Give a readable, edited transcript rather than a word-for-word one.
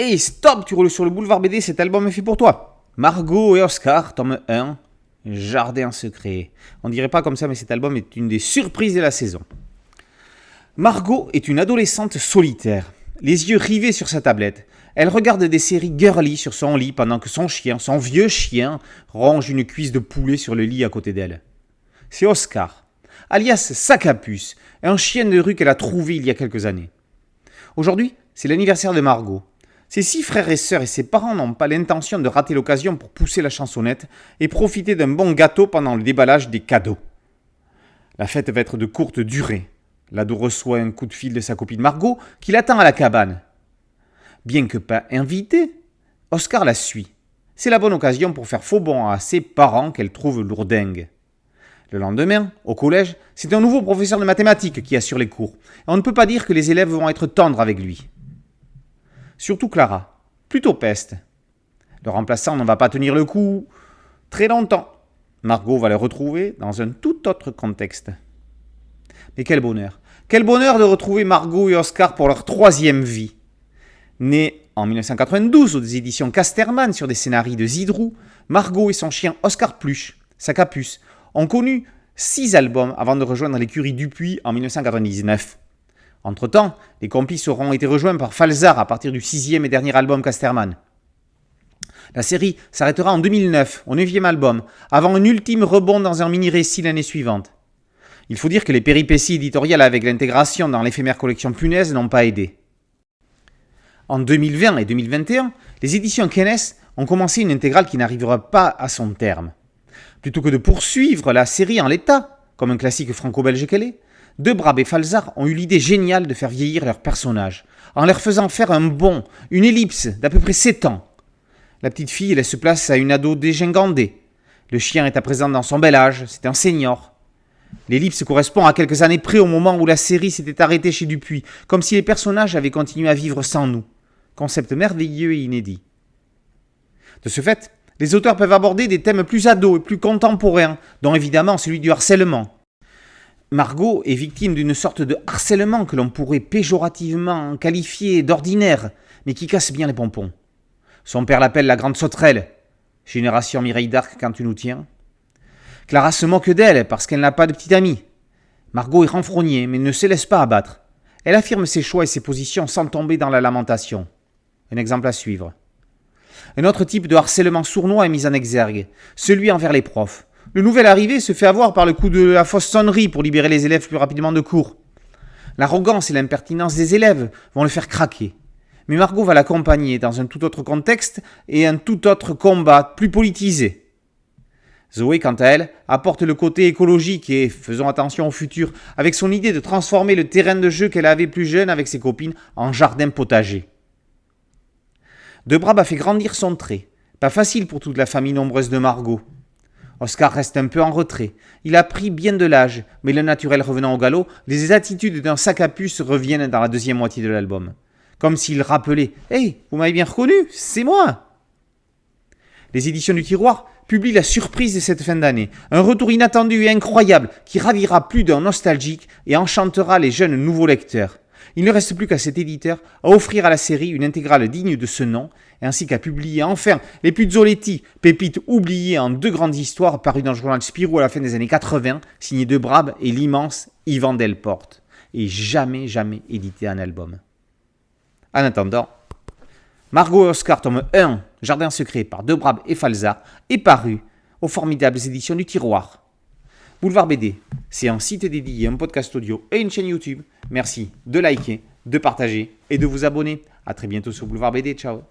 Hey, stop, tu roules sur le boulevard BD, cet album est fait pour toi. Margot et Oscar, tome 1, Jardin secret. On dirait pas comme ça, mais cet album est une des surprises de la saison. Margot est une adolescente solitaire, les yeux rivés sur sa tablette. Elle regarde des séries girly sur son lit pendant que son chien, son vieux chien, ronge une cuisse de poulet sur le lit à côté d'elle. C'est Oscar, alias Sac à puce, un chien de rue qu'elle a trouvé il y a quelques années. Aujourd'hui, c'est l'anniversaire de Margot. Ses 6 frères et sœurs et ses parents n'ont pas l'intention de rater l'occasion pour pousser la chansonnette et profiter d'un bon gâteau pendant le déballage des cadeaux. La fête va être de courte durée. L'ado reçoit un coup de fil de sa copine Margot qui l'attend à la cabane. Bien que pas invité, Oscar la suit. C'est la bonne occasion pour faire faux bond à ses parents qu'elle trouve lourdingue. Le lendemain, au collège, c'est un nouveau professeur de mathématiques qui assure les cours. Et on ne peut pas dire que les élèves vont être tendres avec lui. Surtout Clara, plutôt peste. Le remplaçant ne va pas tenir le coup très longtemps. Margot va le retrouver dans un tout autre contexte. Mais quel bonheur de retrouver Margot et Oscar pour leur 3e vie. Nés en 1992 aux éditions Casterman sur des scénarios de Zidrou, Margot et son chien Oscar Pluche, Sac à puce, ont connu 6 albums avant de rejoindre l'écurie Dupuis en 1999. Entre-temps, les complices auront été rejoints par Falzar à partir du 6e et dernier album Casterman. La série s'arrêtera en 2009, au 9e album, avant un ultime rebond dans un mini-récit l'année suivante. Il faut dire que les péripéties éditoriales avec l'intégration dans l'éphémère collection Punaise n'ont pas aidé. En 2020 et 2021, les éditions Kennes ont commencé une intégrale qui n'arrivera pas à son terme. Plutôt que de poursuivre la série en l'état, comme un classique franco-belge qu'elle est, De Brab et Falzar ont eu l'idée géniale de faire vieillir leurs personnages, en leur faisant faire un bond, une ellipse d'à peu près 7 ans. La petite fille laisse place à une ado dégingandée. Le chien est à présent dans son bel âge, c'est un senior. L'ellipse correspond à quelques années près au moment où la série s'était arrêtée chez Dupuis, comme si les personnages avaient continué à vivre sans nous. Concept merveilleux et inédit. De ce fait, les auteurs peuvent aborder des thèmes plus ados et plus contemporains, dont évidemment celui du harcèlement. Margot est victime d'une sorte de harcèlement que l'on pourrait péjorativement qualifier d'ordinaire, mais qui casse bien les pompons. Son père l'appelle la grande sauterelle. Génération Mireille d'Arc quand tu nous tiens. Clara se moque d'elle parce qu'elle n'a pas de petite amie. Margot est renfrognée mais ne se laisse pas abattre. Elle affirme ses choix et ses positions sans tomber dans la lamentation. Un exemple à suivre. Un autre type de harcèlement sournois est mis en exergue, celui envers les profs. Le nouvel arrivé se fait avoir par le coup de la fausse sonnerie pour libérer les élèves plus rapidement de cours. L'arrogance et l'impertinence des élèves vont le faire craquer. Mais Margot va l'accompagner dans un tout autre contexte et un tout autre combat plus politisé. Zoé, quant à elle, apporte le côté écologique et, faisons attention au futur, avec son idée de transformer le terrain de jeu qu'elle avait plus jeune avec ses copines en jardin potager. De Brab a fait grandir son trait. Pas facile pour toute la famille nombreuse de Margot. Oscar reste un peu en retrait. Il a pris bien de l'âge, mais le naturel revenant au galop, les attitudes d'un sac à puce reviennent dans la deuxième moitié de l'album. Comme s'il rappelait « Hey, vous m'avez bien reconnu, c'est moi !» Les éditions du Tiroir publient la surprise de cette fin d'année. Un retour inattendu et incroyable qui ravira plus d'un nostalgique et enchantera les jeunes nouveaux lecteurs. Il ne reste plus qu'à cet éditeur à offrir à la série une intégrale digne de ce nom, ainsi qu'à publier enfin les Puzzoletti, pépites oubliées en 2 grandes histoires parues dans le journal Spirou à la fin des années 80, signées De Brab et l'immense Yvan Delporte, et jamais édité en album. En attendant, Margot et Oscar, tome 1, Jardin secret par De Brab et Falzar, est paru aux formidables éditions du Tiroir. Boulevard BD, c'est un site dédié, un podcast audio et une chaîne YouTube. Merci de liker, de partager et de vous abonner. A très bientôt sur Boulevard BD. Ciao.